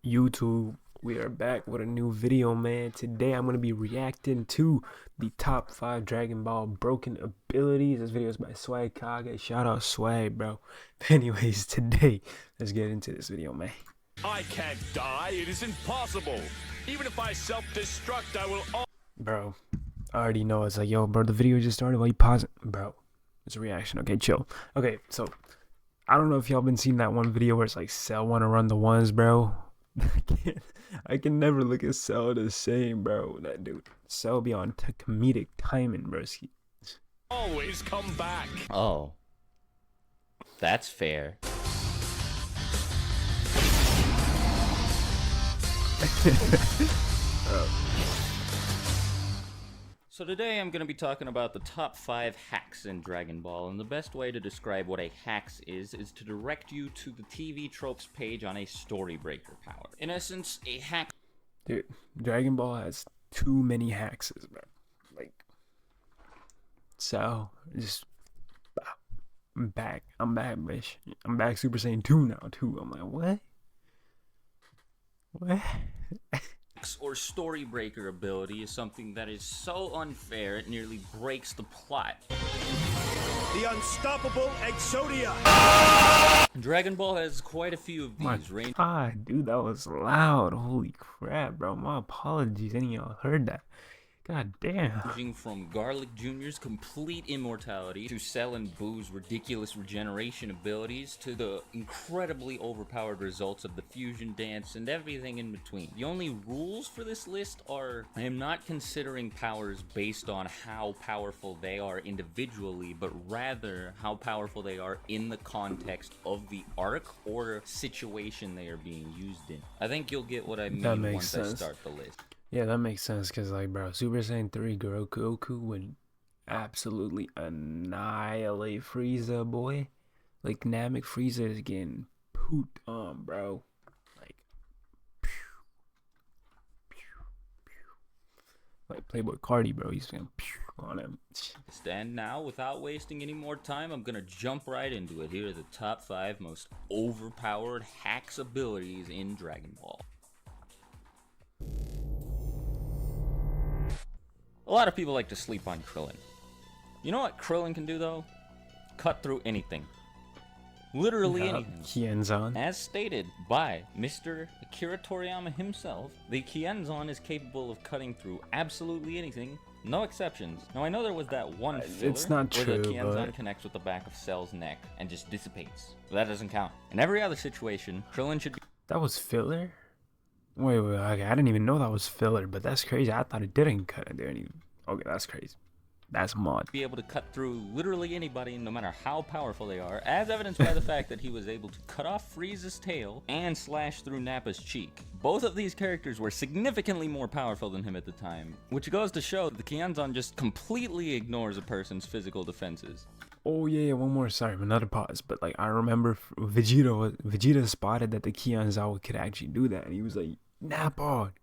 YouTube, we are back with a new video, man. Today I'm going to be reacting to the top 5 Dragon Ball broken abilities. This video is by Swag Kage. Shout out Swag, bro. But anyways, today, let's get into this video, man. I can't die. It is impossible. Even if I self-destruct, I will. Bro, I already know. It's like, yo, bro, the video just started. Why you pausing? Bro, it's a reaction. Okay, chill. Okay, so I don't know if y'all been seeing that one video where it's like Cell want to run the ones, bro. I can never look at Cell the same, bro. That dude, Cell be on comedic timing, broski. Always come back. Oh, that's fair. So today I'm going to be talking about the top 5 hacks in Dragon Ball, and the best way to describe what a hacks is to direct you to the TV tropes page on a story breaker power. In essence, a hack... Dude, Dragon Ball has too many hackses, bro. Like, so, just... I'm back, bitch. I'm back Super Saiyan 2 now, too. I'm like, what? What? or story breaker ability is something that is so unfair it nearly breaks the plot. The unstoppable Exodia. Dragon Ball has quite a few of these. Dude, that was loud. Holy crap, bro. My apologies. Any of y'all heard that? God damn. Ranging from Garlic Jr.'s complete immortality to Cell and Boo's ridiculous regeneration abilities to the incredibly overpowered results of the fusion dance and everything in between. The only rules for this list are I am not considering powers based on how powerful they are individually, but rather how powerful they are in the context of the arc or situation they are being used in. I think you'll get what I mean once I start the list. Yeah, that makes sense, because, like, bro, Super Saiyan 3 Goku would absolutely annihilate Frieza, boy. Like, Namek Frieza is getting pooped on, bro. Like, like Playboy Cardi, bro, he's going on him. And now, without wasting any more time, I'm gonna jump right into it. Here are the top 5 most overpowered hacks abilities in Dragon Ball. A lot of people like to sleep on Krillin. You know what Krillin can do, though? Cut through anything. Literally anything. Kienzan. As stated by Mr. Akira Toriyama himself, the Kienzan is capable of cutting through absolutely anything, no exceptions. Now, I know there was that one filler it's not where true, the Kienzan but connects with the back of Cell's neck and just dissipates. But that doesn't count. In every other situation, Krillin should be... That was filler? Wait, okay, I didn't even know that was filler, but that's crazy. I thought it didn't cut it there. Okay, that's crazy. That's mod. Be able to cut through literally anybody, no matter how powerful they are, as evidenced by the fact that he was able to cut off Frieza's tail and slash through Nappa's cheek. Both of these characters were significantly more powerful than him at the time, which goes to show that the Kienzan just completely ignores a person's physical defenses. Oh yeah, one more. Sorry, another pause. But like, I remember Vegeta spotted that the Kianzawa could actually do that, and he was like, Nappa,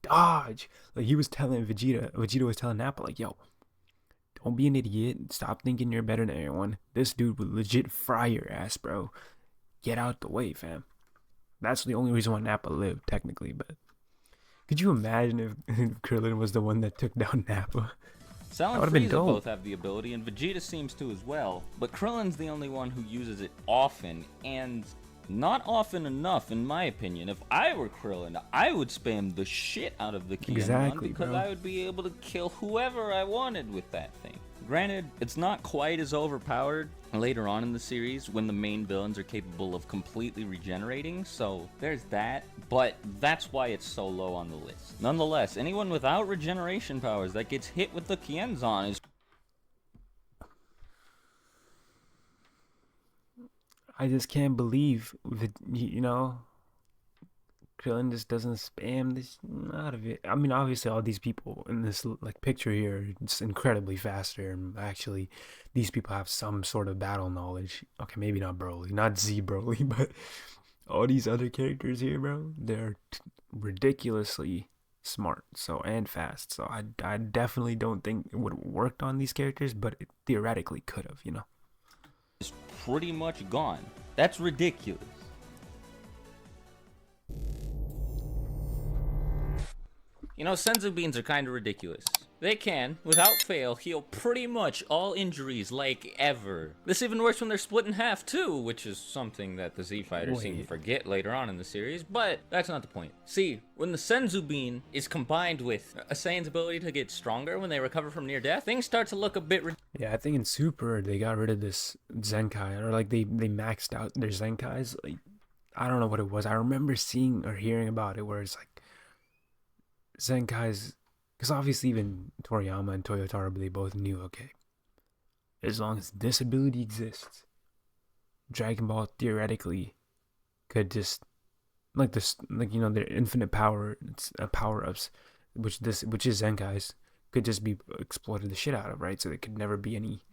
dodge. Like, he was telling Vegeta was telling Nappa, like, yo, don't be an idiot. Stop thinking you're better than everyone. This dude would legit fry your ass, bro. Get out the way, fam. That's the only reason why Nappa lived, technically. But could you imagine if Krillin was the one that took down Nappa? Cell and Frieza both have the ability, and Vegeta seems to as well, but Krillin's the only one who uses it often, and not often enough, in my opinion. If I were Krillin, I would spam the shit out of the Kienzan because I would be able to kill whoever I wanted with that thing. Granted, it's not quite as overpowered later on in the series when the main villains are capable of completely regenerating, so there's that, but that's why it's so low on the list. Nonetheless, anyone without regeneration powers that gets hit with the Kienzan is... I just can't believe, you know, Krillin just doesn't spam this out of it. I mean, obviously, all these people in this like picture here, it's incredibly faster. And actually, these people have some sort of battle knowledge. Okay, maybe not Broly, not Z Broly, but all these other characters here, bro, they're ridiculously smart, so, and fast. So I definitely don't think it would have worked on these characters, but it theoretically could have, you know. Is pretty much gone. That's ridiculous. You know, Senzu beans are kind of ridiculous. They can, without fail, heal pretty much all injuries like ever. This even works when they're split in half too, which is something that the Z Fighters seem to forget later on in the series, but that's not the point. See, when the Senzu bean is combined with a Saiyan's ability to get stronger when they recover from near death, things start to look a bit Yeah, I think in Super they got rid of this Zenkai, or like they maxed out their Zenkais. Like, I don't know what it was. I remember seeing or hearing about it where it's like Zenkai's, because obviously even Toriyama and Toyotaro, they both knew, okay, as long as this ability exists, Dragon Ball theoretically could just, like this, like, you know, their infinite power, power ups, which is Zenkai's, could just be exploited the shit out of, right? So there could never be any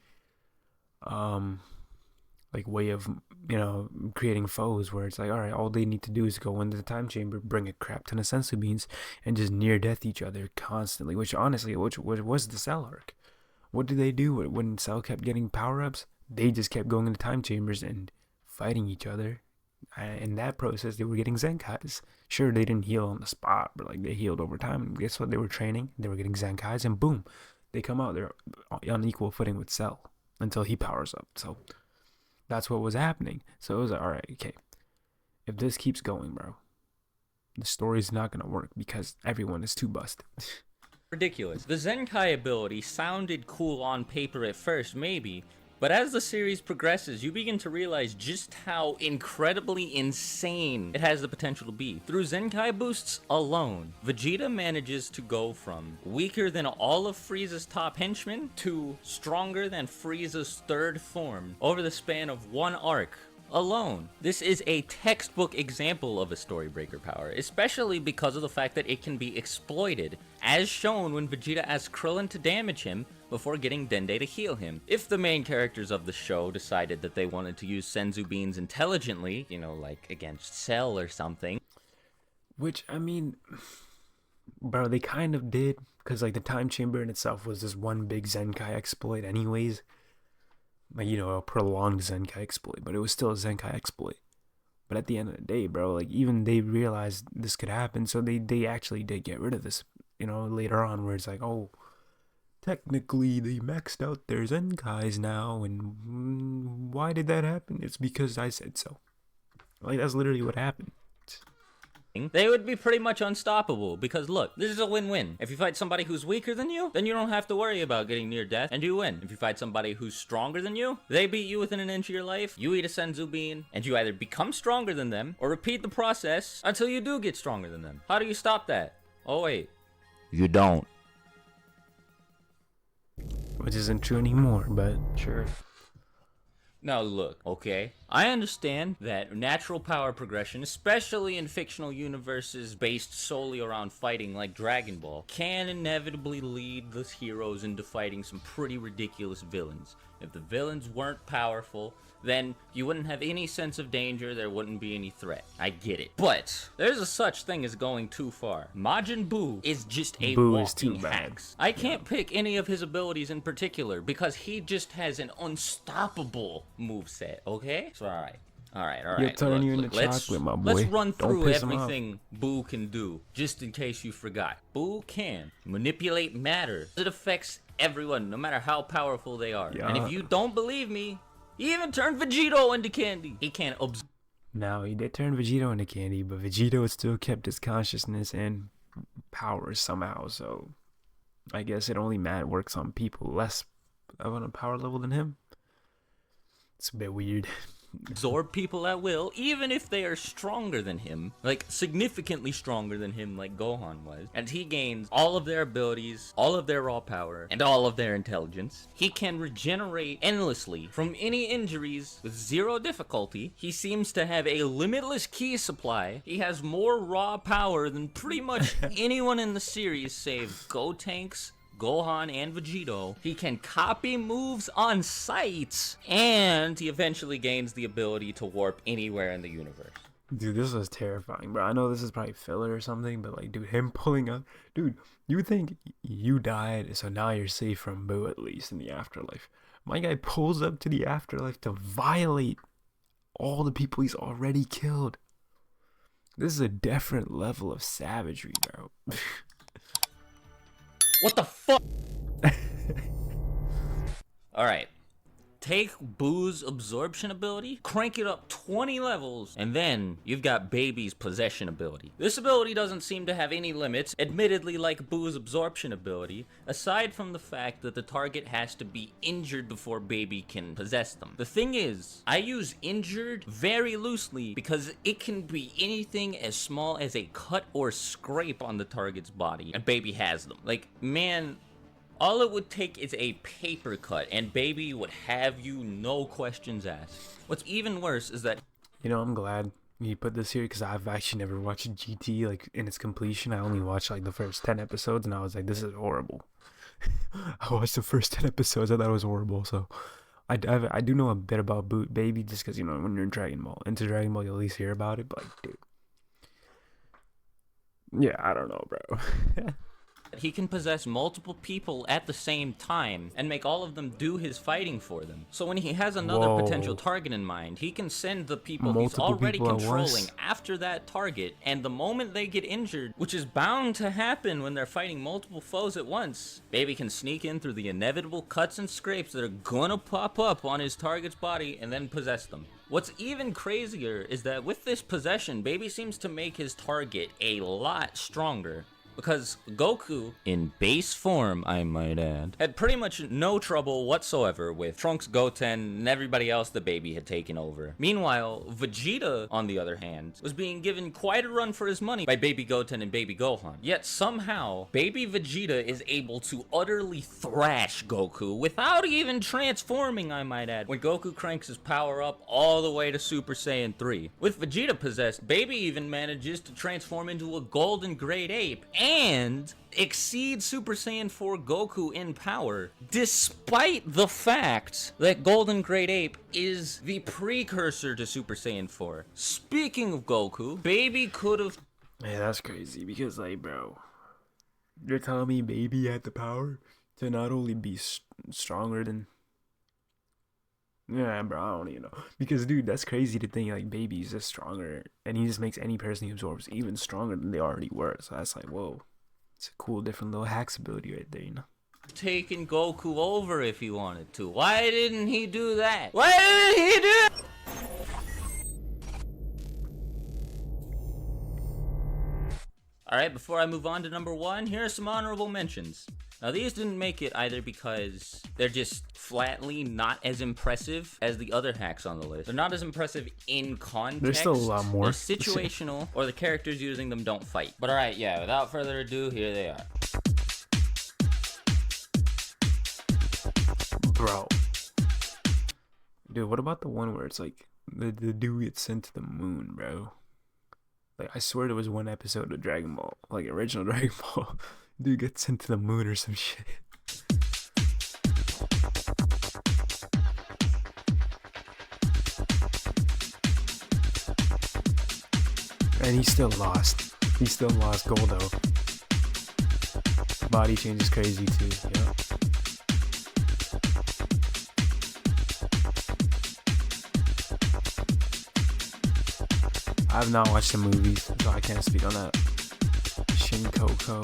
like way of, you know, creating foes where it's like, all right, all they need to do is go into the time chamber, bring a crap ton of sensu beans, and just near death each other constantly. Which honestly, which was the Cell arc. What did they do when Cell kept getting power ups? They just kept going into time chambers and fighting each other. In that process, they were getting Zenkais. Sure, they didn't heal on the spot, but like they healed over time. And guess what? They were training. They were getting Zenkais, and boom, they come out. They're on equal footing with Cell until he powers up. So that's what was happening. So it was like, all right, okay, if this keeps going, bro, the story's not gonna work because everyone is too busted. ridiculous. The Zenkai ability sounded cool on paper at first, maybe, but as the series progresses, you begin to realize just how incredibly insane it has the potential to be. Through Zenkai boosts alone, Vegeta manages to go from weaker than all of Frieza's top henchmen to stronger than Frieza's third form over the span of one arc alone. This is a textbook example of a Storybreaker power, especially because of the fact that it can be exploited, as shown when Vegeta asks Krillin to damage him before getting Dende to heal him. If the main characters of the show decided that they wanted to use Senzu beans intelligently, you know, like against Cell or something. Which, I mean, bro, they kind of did, because like the time chamber in itself was this one big Zenkai exploit anyways. Like, you know, a prolonged Zenkai exploit, but it was still a Zenkai exploit. But at the end of the day, bro, like, even they realized this could happen, so they actually did get rid of this, you know, later on, where it's like, oh, technically they maxed out their Zenkais now, and why did that happen? It's because I said so. Like, that's literally what happened. They would be pretty much unstoppable, because look, this is a win-win. If you fight somebody who's weaker than you, then you don't have to worry about getting near death, and you win. If you fight somebody who's stronger than you, they beat you within an inch of your life, you eat a Senzu bean, and you either become stronger than them, or repeat the process until you do get stronger than them. How do you stop that? Oh wait, you don't. Which isn't true anymore, but sure. Now look, okay, I understand that natural power progression, especially in fictional universes based solely around fighting like Dragon Ball, can inevitably lead the heroes into fighting some pretty ridiculous villains. If the villains weren't powerful, then you wouldn't have any sense of danger, there wouldn't be any threat. I get it. But there's a such thing as going too far. Majin Buu is just a walking hacks. I can't pick any of his abilities in particular because he just has an unstoppable moveset, okay? So alright. You're turning you into chocolate, my boy. Let's run through everything Buu can do, just in case you forgot. Buu can manipulate matter. It affects everyone, no matter how powerful they are. Yeah. And if you don't believe me, he even turned Vegito into candy. He can't observe. Now, he did turn Vegito into candy, but Vegito still kept his consciousness and powers somehow, so I guess it only works on people less of a power level than him. It's a bit weird. Absorb people at will, even if they are stronger than him, like significantly stronger than him, like Gohan was. And he gains all of their abilities, all of their raw power, and all of their intelligence. He can regenerate endlessly from any injuries with zero difficulty. He seems to have a limitless ki supply. He has more raw power than pretty much anyone in the series save Gotenks, Gohan, and Vegito. He can copy moves on sight, and he eventually gains the ability to warp anywhere in the universe. Dude, this was terrifying, bro. I know this is probably filler or something, but like, dude, him pulling up, dude, you think you died, so now you're safe from Boo, at least in the afterlife. My guy pulls up to the afterlife to violate all the people he's already killed. This is a different level of savagery, bro. What the fuck? Alright. Take Boo's absorption ability, crank it up 20 levels, and then you've got Baby's possession ability. This ability doesn't seem to have any limits, admittedly like Boo's absorption ability, aside from the fact that the target has to be injured before Baby can possess them. The thing is, I use injured very loosely because it can be anything as small as a cut or scrape on the target's body, and Baby has them. Like, man, all it would take is a paper cut, and Baby would have you no questions asked. What's even worse is that... You know, I'm glad you put this here, because I've actually never watched GT, like, in its completion. I only watched, like, the first 10 episodes, and I was like, this is horrible. I watched the first 10 episodes, I thought it was horrible, so... I do know a bit about Baby, just because, you know, when you're in Dragon Ball, you at least hear about it, but, like, dude... Yeah, I don't know, bro. he can possess multiple people at the same time and make all of them do his fighting for them. So when he has another potential target in mind, he can send the people he's already controlling after that target, and the moment they get injured, which is bound to happen when they're fighting multiple foes at once, Baby can sneak in through the inevitable cuts and scrapes that are gonna pop up on his target's body and then possess them. What's even crazier is that with this possession, Baby seems to make his target a lot stronger. Because Goku, in base form I might add, had pretty much no trouble whatsoever with Trunks, Goten, and everybody else the Baby had taken over. Meanwhile, Vegeta, on the other hand, was being given quite a run for his money by Baby Goten and Baby Gohan. Yet somehow, Baby Vegeta is able to utterly thrash Goku without even transforming, I might add, when Goku cranks his power up all the way to Super Saiyan 3. With Vegeta possessed, Baby even manages to transform into a golden great ape and exceed Super Saiyan 4 Goku in power, despite the fact that Golden Great Ape is the precursor to Super Saiyan 4. Speaking of Goku, Baby could have... Man, that's crazy, because, like, bro, you're telling me Baby had the power to not only be stronger than... Yeah, bro, I don't even know. Because, dude, that's crazy to think, like, Baby's just stronger, and he just makes any person he absorbs even stronger than they already were. So that's like, whoa. It's a cool, different little hacks ability right there, you know? Taking Goku over if he wanted to. Why didn't he do that? Why didn't he do that? Alright, before I move on to number 1, here are some honorable mentions. Now, these didn't make it either because they're just flatly not as impressive as the other hacks on the list. They're not as impressive in context. There's still a lot more. They're situational, or the characters using them don't fight. But alright, yeah, without further ado, here they are. Bro. Dude, what about the one where it's like, the dude gets sent to the moon, bro? Like, I swear there was one episode of Dragon Ball, like original Dragon Ball. Dude gets sent to the moon or some shit. And he still lost. He still lost Goldo. Body change is crazy too, yeah. I've not watched the movies, so I can't speak on that. Shin Coco.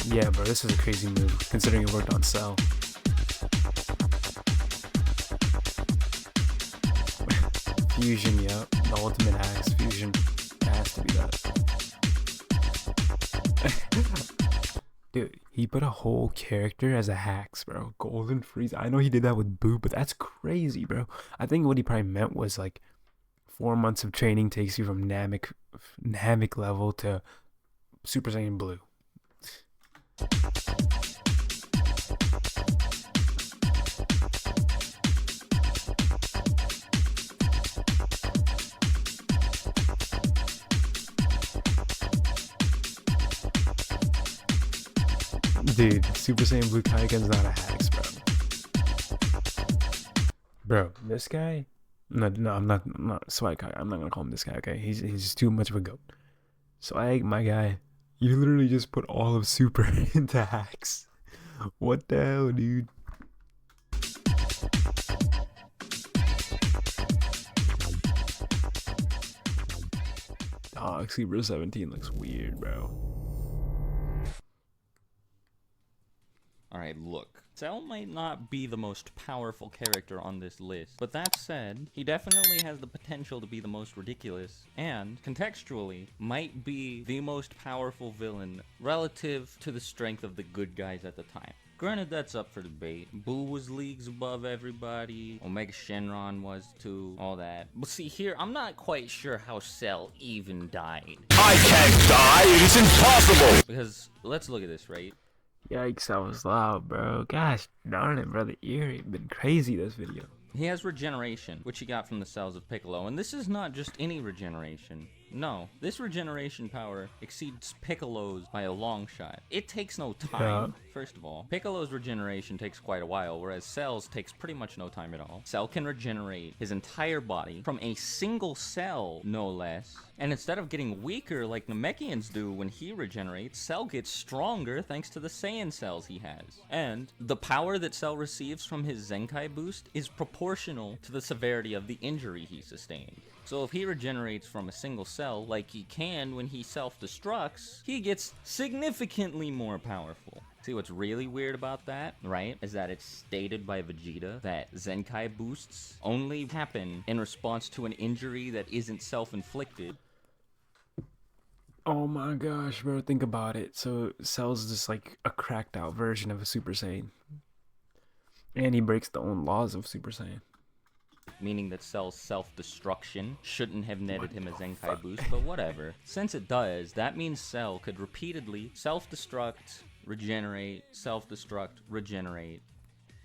Yeah, bro, this is a crazy move, considering it worked on Cell. Fusion, yeah. The ultimate hacks. Fusion. It has to be that. Dude, he put a whole character as a hacks, bro. Golden Freeze. I know he did that with Boo, but that's crazy, bro. I think what he probably meant was, like, 4 months of training takes you from Namek level to Super Saiyan Blue. Dude, Super Saiyan Blue Kaiken's not a hacks, bro. Bro, this guy... No, I'm not Swag Kai. I'm not gonna call him this guy, okay? He's just too much of a goat. Swag, my guy, you literally just put all of Super into hacks. What the hell, dude? Super 17 looks weird, bro. Alright, look. Cell might not be the most powerful character on this list, but that said, he definitely has the potential to be the most ridiculous, and, contextually, might be the most powerful villain relative to the strength of the good guys at the time. Granted, that's up for debate. Boo was leagues above everybody, Omega Shenron was too, all that. But see here, I'm not quite sure how Cell even died. I can't die, it is impossible! Because, let's look at this, right? Yikes, that was loud, bro. Gosh darn it, brother. Ear been crazy this video. He has regeneration, which he got from the cells of Piccolo, and this is not just any regeneration. No, this regeneration power exceeds Piccolo's by a long shot. It takes no time, first of all. Piccolo's regeneration takes quite a while, whereas Cell's takes pretty much no time at all. Cell can regenerate his entire body from a single cell, no less. And instead of getting weaker like Namekians do when he regenerates, Cell gets stronger thanks to the Saiyan cells he has. And the power that Cell receives from his Zenkai boost is proportional to the severity of the injury he sustained. So if he regenerates from a single cell like he can when he self-destructs, he gets significantly more powerful. See what's really weird about that, right? Is that it's stated by Vegeta that Zenkai boosts only happen in response to an injury that isn't self-inflicted. Oh my gosh, bro, think about it. So Cell's just like a cracked out version of a Super Saiyan. And he breaks the own laws of Super Saiyan. Meaning that Cell's self-destruction shouldn't have netted him a Zenkai boost, but whatever. Since it does, that means Cell could repeatedly self-destruct, regenerate, self-destruct, regenerate.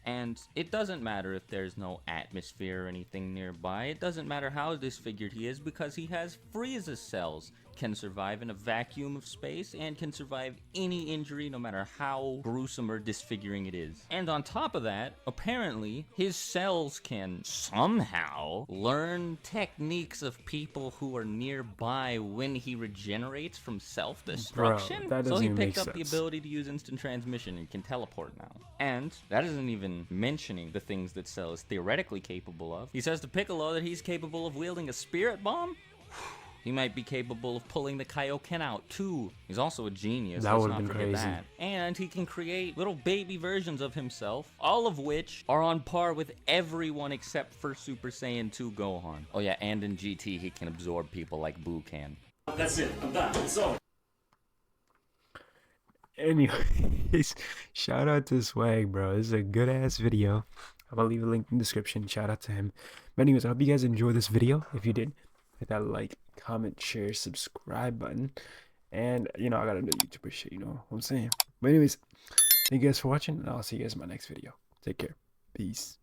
And it doesn't matter if there's no atmosphere or anything nearby. It doesn't matter how disfigured he is because he has Frieza cells. Can survive in a vacuum of space and can survive any injury no matter how gruesome or disfiguring it is. And on top of that, apparently, his cells can somehow learn techniques of people who are nearby when he regenerates from self-destruction. So he picked up the ability to use instant transmission and can teleport now. And that isn't even mentioning the things that Cell is theoretically capable of. He says to Piccolo that he's capable of wielding a spirit bomb. He might be capable of pulling the Kaioken out, too. He's also a genius, that let's not forget that. And he can create little baby versions of himself, all of which are on par with everyone except for Super Saiyan 2 Gohan. Oh yeah, and in GT he can absorb people like Boo can. That's it, I'm done, it's over. Anyways, shout out to Swag, bro. This is a good ass video. I'm gonna leave a link in the description. Shout out to him. But anyways, I hope you guys enjoyed this video. If you did, hit that like, comment, share, subscribe button. And I got a new YouTuber shit, you know what I'm saying. But anyways, thank you guys for watching, and I'll see you guys in my next video. Take care. Peace.